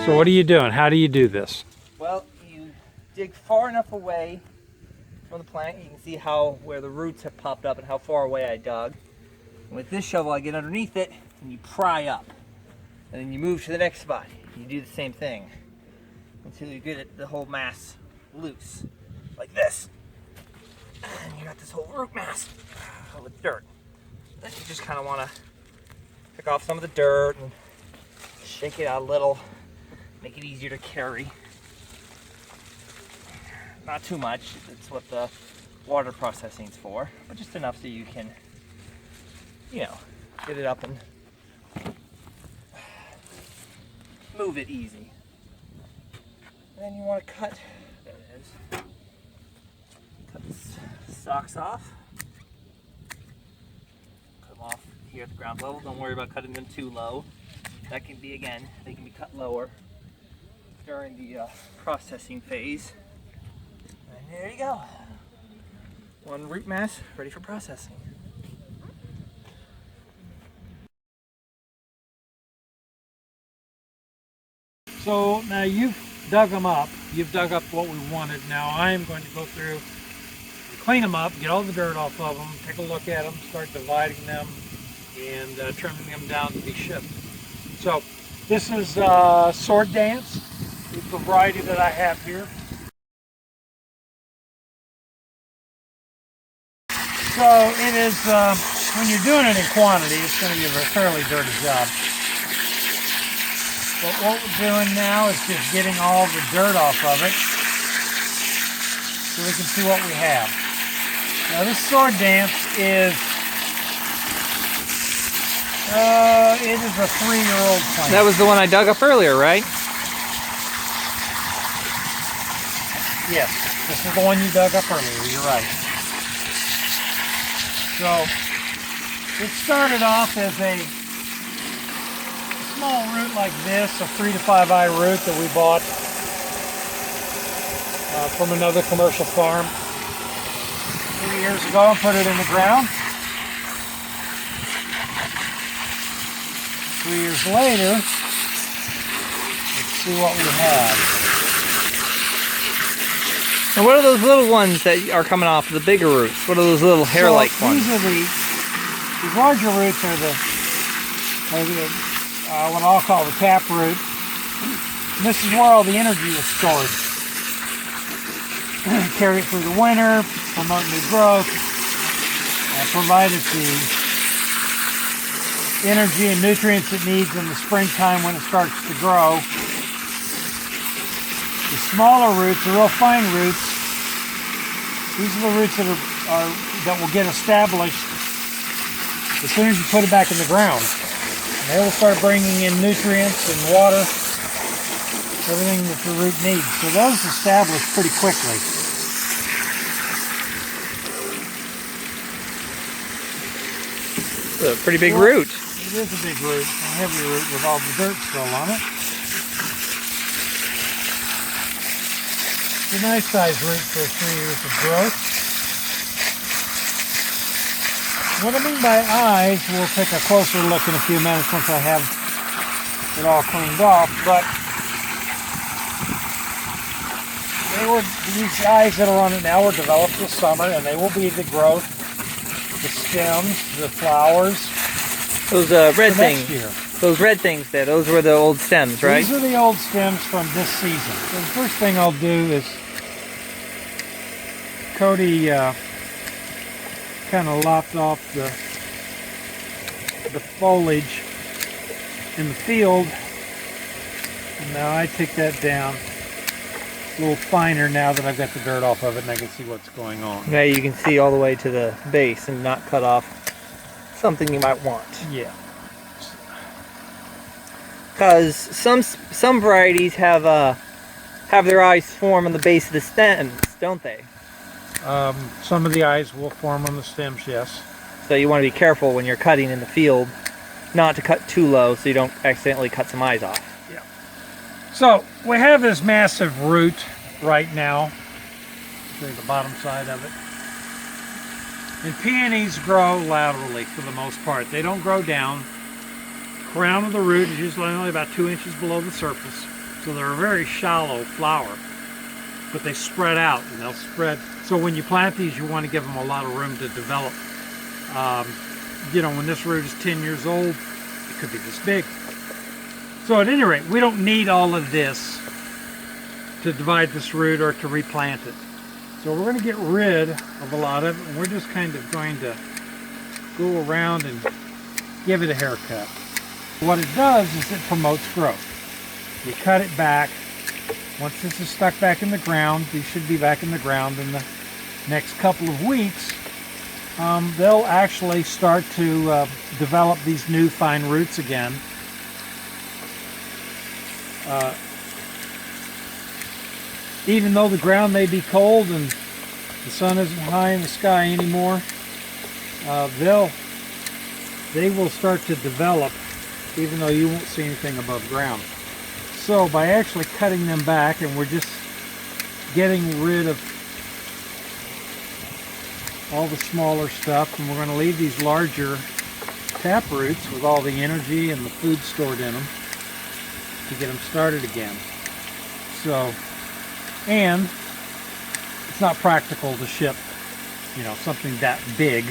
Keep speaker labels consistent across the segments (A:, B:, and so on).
A: So what are you doing? How do you do this?
B: Well, you dig far enough away from the plant. You can see where the roots have popped up and how far away I dug. And with this shovel, I get underneath it and you pry up. And then you move to the next spot. You do the same thing until you get the whole mass loose, like this. And you got this whole root mass with dirt. Then you just kind of want to pick off some of the dirt and shake it out a little, make it easier to carry. Not too much, that's what the water processing is for, but just enough so you can, you know, get it up and move it easy. And then you want to cut, there it is, cut the stalks off. Cut them off here at the ground level. Don't worry about cutting them too low. That can be, again, they can be cut lower during the processing phase. And there you go. One root mass ready for processing.
A: So now you've dug them up. You've dug up what we wanted. Now I'm going to go through, clean them up, get all the dirt off of them, take a look at them, start dividing them, and trimming them down to be shipped. So this is Sword Dance. It's the variety that I have here. So it is, when you're doing it in quantity, it's going to be a fairly dirty job. But what we're doing now is just getting all the dirt off of it so we can see what we have. Now this Sword Dance is, it is a 3-year-old plant.
B: That was the one I dug up earlier, right?
A: Yes, this is the one you dug up earlier, you're right. So, it started off as a small root like this, a 3 to 5 eye root that we bought from another commercial farm 3 years ago and put it in the ground. 3 years later, let's see what we have.
B: And what are those little ones that are coming off, the bigger roots? What are those little hair-like ones?
A: These are these larger roots are the what I'll call the tap root. And this is where all the energy is stored. Carry it through the winter, promote new growth, provide it the energy and nutrients it needs in the springtime when it starts to grow. The smaller roots, the real fine roots, these are the roots that will get established as soon as you put it back in the ground. And they will start bringing in nutrients and water, everything that the root needs. So those establish pretty quickly.
B: It's a pretty big root.
A: It is a big root, a heavy root with all the dirt still on it. It's a nice sized root for 3 years of growth. What I mean by eyes, we'll take a closer look in a few minutes once I have it all cleaned off, but these eyes that are on it now were developed this summer, and they will be the growth, the stems, the flowers.
B: Those red things. Those red things there, those were the old stems, right?
A: These are the old stems from this season. So the first thing I'll do is Cody kind of lopped off the foliage in the field. And now I take that down a little finer now that I've got the dirt off of it and I can see what's going on.
B: Now you can see all the way to the base and not cut off something you might want.
A: Yeah.
B: Because some varieties have their eyes form on the base of the stems, don't they?
A: Some of the eyes will form on the stems, yes.
B: So you want to be careful when you're cutting in the field, not to cut too low so you don't accidentally cut some eyes off.
A: Yeah. So we have this massive root right now. Show you the bottom side of it. And peonies grow laterally for the most part. They don't grow down. Crown of the root is usually only about 2 inches below the surface. So they're a very shallow flower, but they spread out and they'll spread. So when you plant these, you want to give them a lot of room to develop. You know, when this root is 10 years old, it could be this big. So at any rate, we don't need all of this to divide this root or to replant it. So we're going to get rid of a lot of it, and we're just kind of going to go around and give it a haircut. What it does is it promotes growth. You cut it back. Once this is stuck back in the ground, these should be back in the ground in the next couple of weeks. They'll actually start to develop these new fine roots again. Even though the ground may be cold and the sun isn't high in the sky anymore, they will start to develop even though you won't see anything above ground. So by actually cutting them back, and we're just getting rid of all the smaller stuff, and we're going to leave these larger tap roots with all the energy and the food stored in them to get them started again. So, and it's not practical to ship, you know, something that big.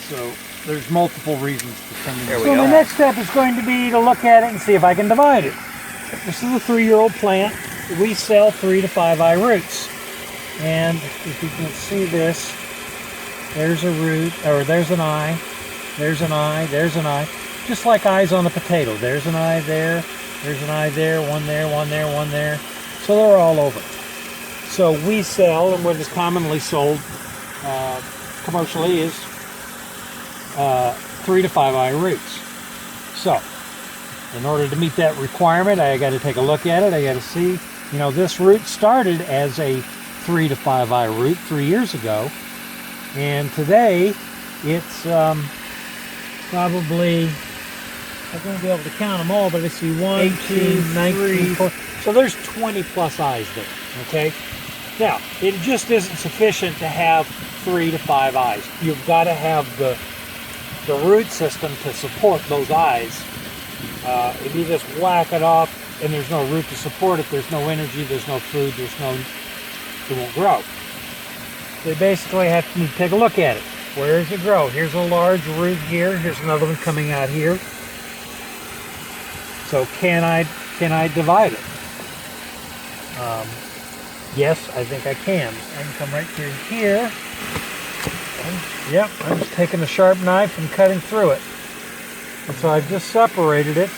A: So there's multiple reasons to send them. So the next step is going to be to look at it and see if I can divide it. This is a 3-year-old plant. We sell 3 to 5 eye roots. And if you can see this, there's a root, or there's an eye, there's an eye, there's an eye. Just like eyes on a potato. There's an eye there, there's an eye there, one there, one there, one there. So they're all over. So we sell, and what is commonly sold commercially is 3 to 5 eye roots. So in order to meet that requirement, I got to take a look at it. I got to see, you know, this root started as a 3 to 5 eye root 3 years ago, and today it's probably, I'm going to be able to count them all, but I see 1, 2, 19, 4. So there's 20 plus eyes there. Okay, now it just isn't sufficient to have 3 to 5 eyes. You've got to have the root system to support those eyes. If you just whack it off and there's no root to support it, there's no energy, there's no food, it won't grow. They basically have to take a look at it. Where does it grow? Here's a large root here. Here's another one coming out here. So can I divide it? Yes, I think I can. I can come right through here. Yep, I'm just taking a sharp knife and cutting through it. And so I've just separated it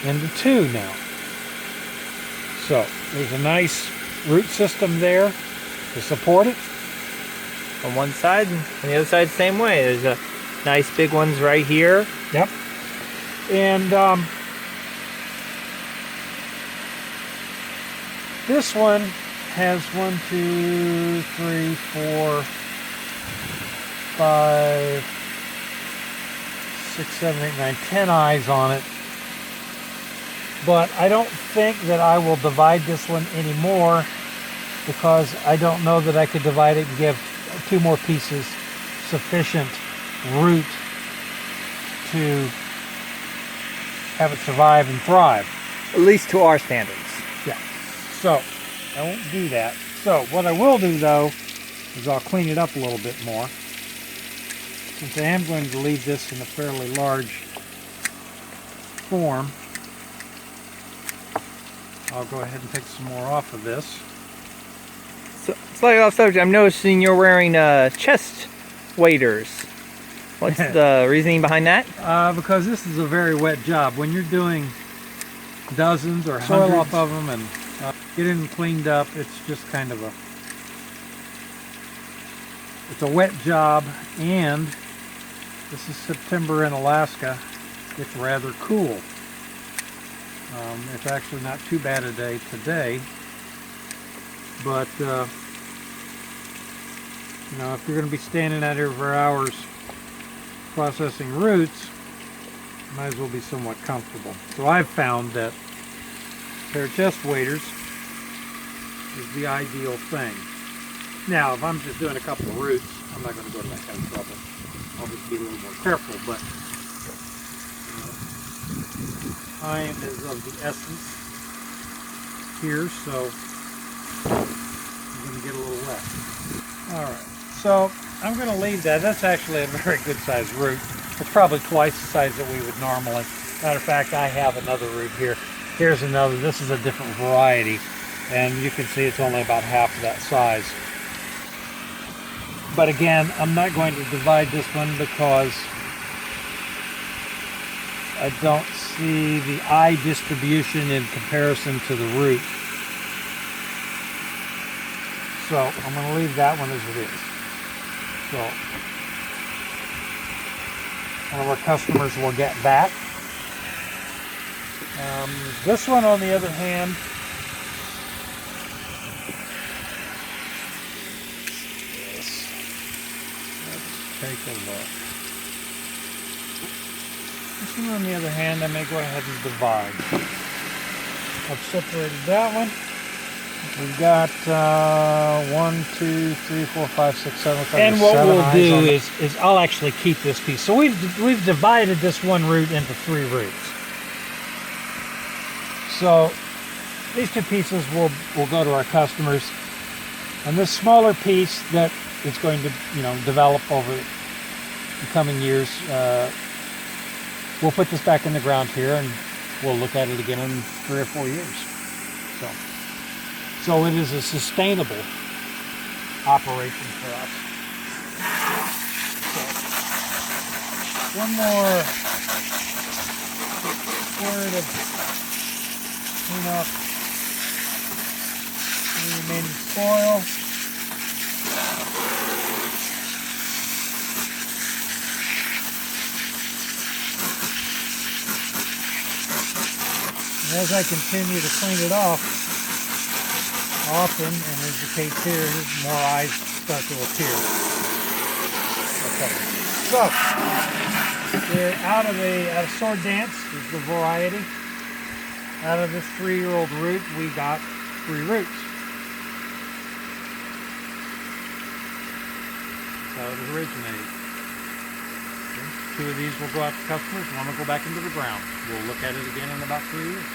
A: into 2 now. So there's a nice root system there to support it.
B: On one side, and the other side, same way. There's a nice big ones right here.
A: Yep. And this one has 1, 2, 3, 4, 5, 6, 7, 8, 9, 10 eyes on it. But I don't think that I will divide this one anymore, because I don't know that I could divide it and give 2 more pieces sufficient root to have it survive and thrive.
B: At least to our standards.
A: Yeah. So I won't do that. So what I will do though is I'll clean it up a little bit more. Since I am going to leave this in a fairly large form, I'll go ahead and take some more off of this.
B: So, slightly off subject, I'm noticing you're wearing chest waders. What's the reasoning behind that?
A: Because this is a very wet job. When you're doing dozens or hundreds off of them and getting them cleaned up, it's just kind of it's a wet job, and this is September in Alaska. It's rather cool. It's actually not too bad a day today, but you know, if you're going to be standing out here for hours processing roots, might as well be somewhat comfortable. So I've found that a pair of chest waders is the ideal thing. Now, if I'm just doing a couple of roots, I'm not going to go to that kind of trouble. I'll just be a little more careful, but time is of the essence here, so I'm going to get a little wet. Alright, so I'm going to leave that. That's actually a very good sized root. It's probably twice the size that we would normally. Matter of fact, I have another root here. Here's another. This is a different variety, and you can see it's only about half of that size. But again, I'm not going to divide this one because I don't see the eye distribution in comparison to the root. So I'm going to leave that one as it is. So one of our customers will get that. This one, on the other hand, let's take a look. This one, on the other hand, I may go ahead and divide. I've separated that one. We've got 1, 2, 3, 4, 5, 6, 7. And what we'll do is I'll actually keep this piece. So we've divided this one root into 3 roots. So these 2 pieces will go to our customers, and this smaller piece that is going to develop over the coming years, we'll put this back in the ground here, and we'll look at it again in 3 or 4 years. So it is a sustainable operation for us. So, one more word of clean up the remaining soil. And as I continue to clean it off, often, and as the case here, more eyes start to appear. Okay. So, we're out of sword dance is the variety. Out of this 3-year-old root, we got 3 roots. So it was originated. Okay. 2 of these will go out to customers, 1 will go back into the ground. We'll look at it again in about 3 years.